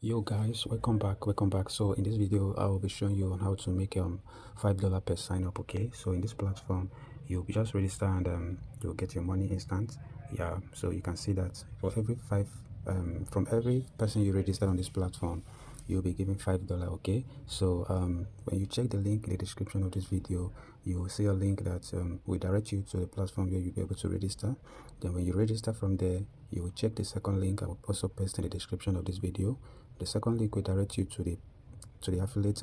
Yo guys, welcome back. So in this video I will be showing you on how to make $5 per sign up. Okay, so in this platform you'll be just register and you'll get your money instant. Yeah, so you can see that for every five from every person you register on this platform, you'll be given $5. Okay, so when you check the link in the description of this video, you will see a link that will direct you to the platform where you'll be able to register. Then when you register from there, you will check the second link I will also paste in the description of this video. The second link will direct you to the affiliate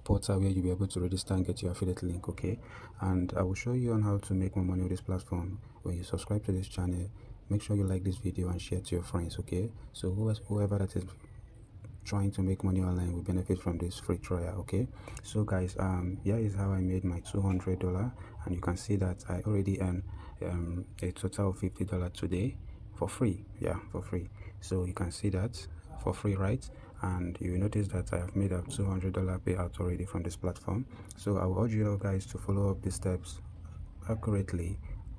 portal where you'll be able to register and get your affiliate link. Okay, and I will show you on how to make more money on this platform. When you subscribe to this channel, make sure you like this video and share to your friends. Okay, so whoever that is trying to make money online will benefit from this free trial. Okay, so guys, here is how I made my $200, and you can see that I already earned a total of $50 today for free. Yeah, for free. So you can see that for free, right? And you will notice that I have made a $200 payout already from this platform. So I will urge you all guys to follow up the steps accurately,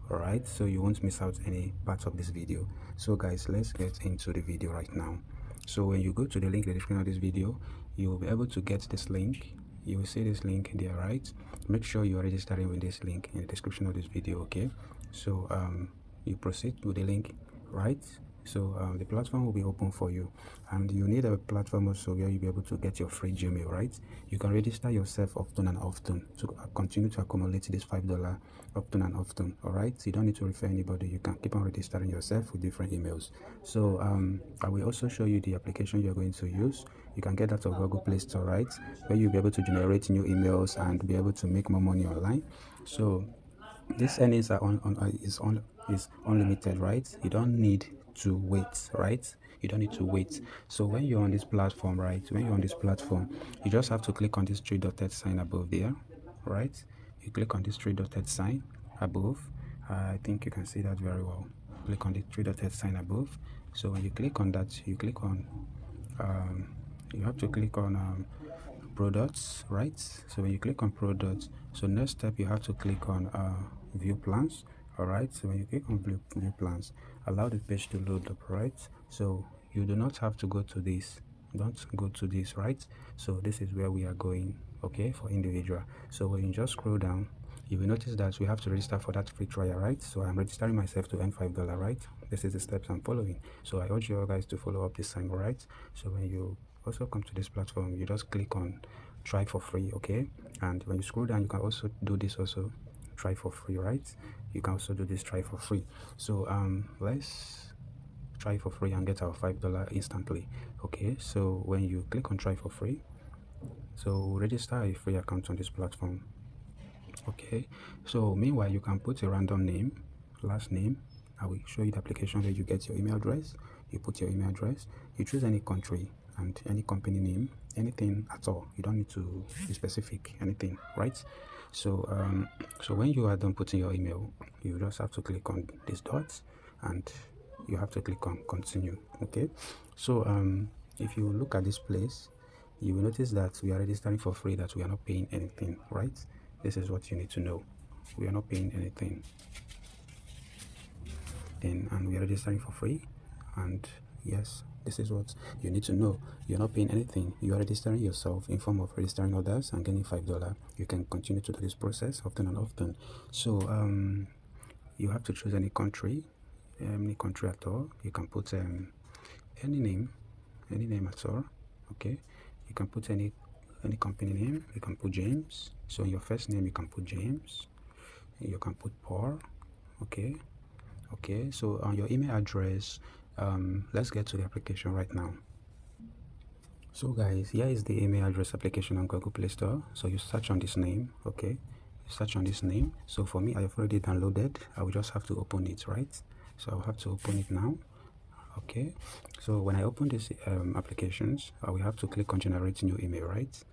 all right, so you won't miss out any parts of this video. So guys, let's get into the video right now. So when you go to the link in the description of this video, you will be able to get this link. You will see this link there, right? Make sure you are registering with this link in the description of this video. Okay, so you proceed with the link, right? So the platform will be open for you, and you need a platform also where you'll be able to get your free Gmail, right? You can register yourself often and often to continue to accumulate this $5 often and often. All right, so you don't need to refer anybody. You can keep on registering yourself with different emails. So I will also show you the application you're going to use. You can get that of Google Play Store, right, where you'll be able to generate new emails and be able to make more money online. So these earnings are is unlimited, right? You don't need to wait, right? You don't need to wait. So when you're on this platform, right, when you're on this platform, you just have to click on this three dotted sign above there, right? You click on this three dotted sign above. I think you can see that very well. Click on the three dotted sign above. So when you click on that, you click on you have to click on products, right? So when you click on products, so next step you have to click on view plans. All right, so when you click on view plans, allow the page to load up, right? So you do not have to go to this, don't go to this, right? So this is where we are going, okay, for individual. So when you just scroll down, you will notice that we have to register for that free trial, right? So I'm registering myself to earn $5, right? This is the steps I'm following. So I urge you all guys to follow up this time, all right? So when you also come to this platform, you just click on try for free, okay? And when you scroll down, you can also do this also, try for free, right? You can also do this try for free. So let's try for free and get our $5 instantly. Okay, so when you click on try for free, so register a free account on this platform. Okay, so meanwhile you can put a random name, last name. I will show you the application where you get your email address. You put your email address, you choose any country and any company name, anything at all. You don't need to be specific, anything, right? So so when you are done putting your email, you just have to click on these dots and you have to click on continue. Okay, so if you look at this place, you will notice that we are registering for free, that we are not paying anything, right? This is what you need to know. We are not paying anything, and we are registering for free. And yes, this is what you need to know. You're not paying anything. You are registering yourself in form of registering others and getting $5. You can continue to do this process often and often. So you have to choose any country at all. You can put any name at all. Okay, you can put any company name. You can put James. So in your first name you can put James. You can put Paul. Okay, so on your email address, let's get to the application right now. So guys, here is the email address application on Google Play Store. So you search on this name. Okay, search on this name. So for me, I have already downloaded. I will just have to open it, right? So I'll have to open it now. Okay, so when I open this applications, I will have to click on generate new email, right?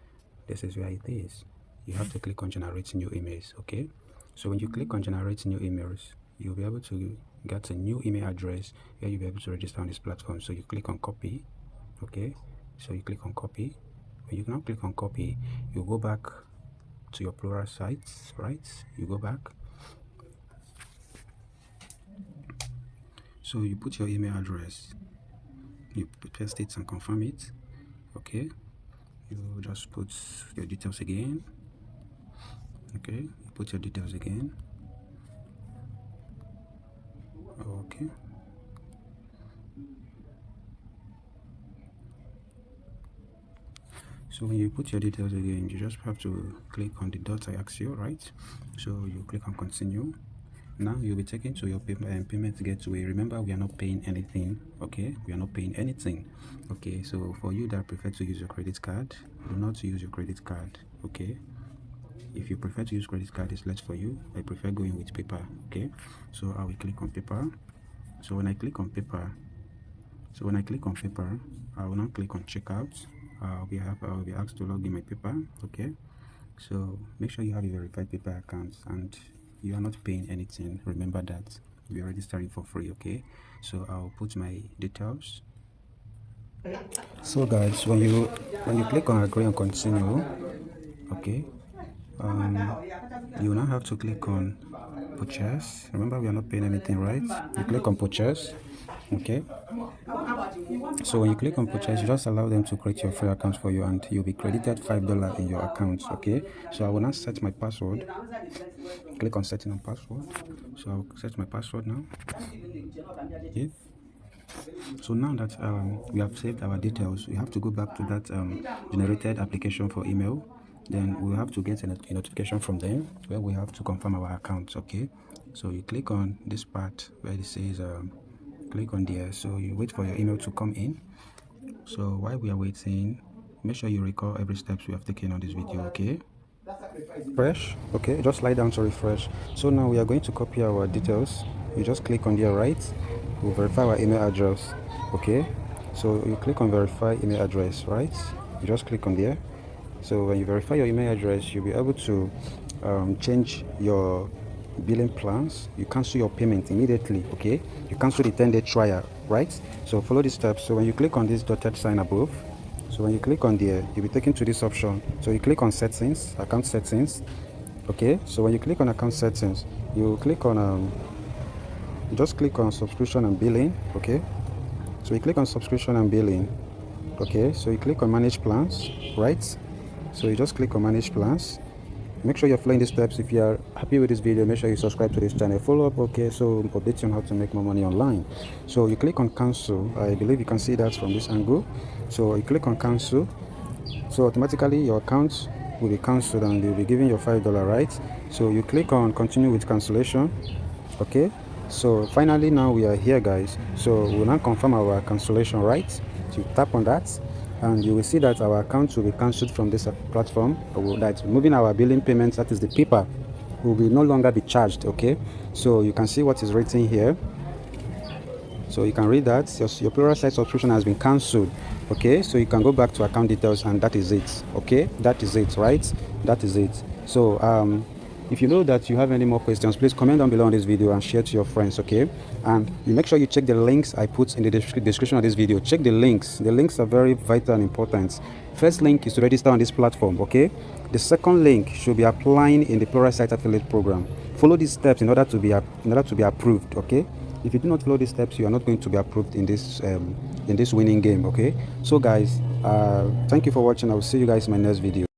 This is where it is. You have to click on generate new emails. Okay, so when you click on generate new emails, you'll be able to get a new email address where you'll be able to register on this platform. So you click on copy. Okay, so you click on copy. When you now click on copy, you go back to your Pluralsight, right? You go back. So you put your email address. you paste it and confirm it. Okay, you just put your details again. Okay, you put your details again. Okay, so when you put your details again, you just have to click on the dot I asked you, right? So you click on continue. Now you'll be taken to your payment gateway. Remember, we are not paying anything. Okay, we are not paying anything. Okay, so for you that prefer to use your credit card, do not use your credit card. Okay, if you prefer to use credit card, it's less for you. I prefer going with paper. Okay, so I will click on paper. So when I click on paper, I will now click on checkout. I'll be asked to log in my paper. Okay, so make sure you have a verified paper account and you are not paying anything. Remember that we are registering for free. Okay, so I'll put my details. So guys, when you click on agree and continue, okay, you now have to click on purchase. Remember, we are not paying anything, right? You click on purchase. Okay, so when you click on purchase, you just allow them to create your free account for you and you'll be credited $5 in your account. Okay, so I will now set my password. Click on setting on password. So I'll set my password now. Okay, so now that we have saved our details, we have to go back to that generated application for email. Then we have to get a notification from them where we have to confirm our account. Okay, so you click on this part where it says click on there. So you wait for your email to come in. So while we are waiting, make sure you recall every steps we have taken on this video. Okay, refresh. Okay, just slide down to refresh. So now we are going to copy our details. You just click on there, right? We'll verify our email address. Okay, so you click on verify email address, right? You just click on there. So when you verify your email address, you'll be able to change your billing plans. You cancel your payment immediately. Okay, you cancel the 10-day trial, right? So follow the steps. So when you click on this dotted sign above, so when you click on there, you'll be taken to this option. So you click on settings, account settings. Okay, so when you click on account settings, you click on you just click on subscription and billing. Okay, so you click on subscription and billing. Okay, so you click on manage plans, right? So you just click on manage plans. Make sure you're following the steps. If you are happy with this video, make sure you subscribe to this channel. Follow up. Okay, so update you on how to make more money online. So you click on cancel. I believe you can see that from this angle. So you click on cancel. So automatically your account will be cancelled and you'll be giving your $5, right? So you click on continue with cancellation. Okay, so finally now we are here, guys. So we'll now confirm our cancellation, right? So you tap on that and you will see that our account will be cancelled from this platform. That's moving our billing payments, that is the paper, will no longer be charged. Okay, so you can see what is written here. So you can read that your Pluralsight subscription has been cancelled. Okay, so you can go back to account details and that is it. Okay, that is it, right? That is it. So if you know that you have any more questions, please comment down below on this video and share to your friends. Okay, and you make sure you check the links I put in the description of this video. Check the links are very vital and important. First link is to register on this platform. Okay, the second link should be applying in the Pluralsight affiliate program. Follow these steps in order to be approved. Okay, if you do not follow these steps, you are not going to be approved in this winning game. Okay, so guys, thank you for watching. I will see you guys in my next video.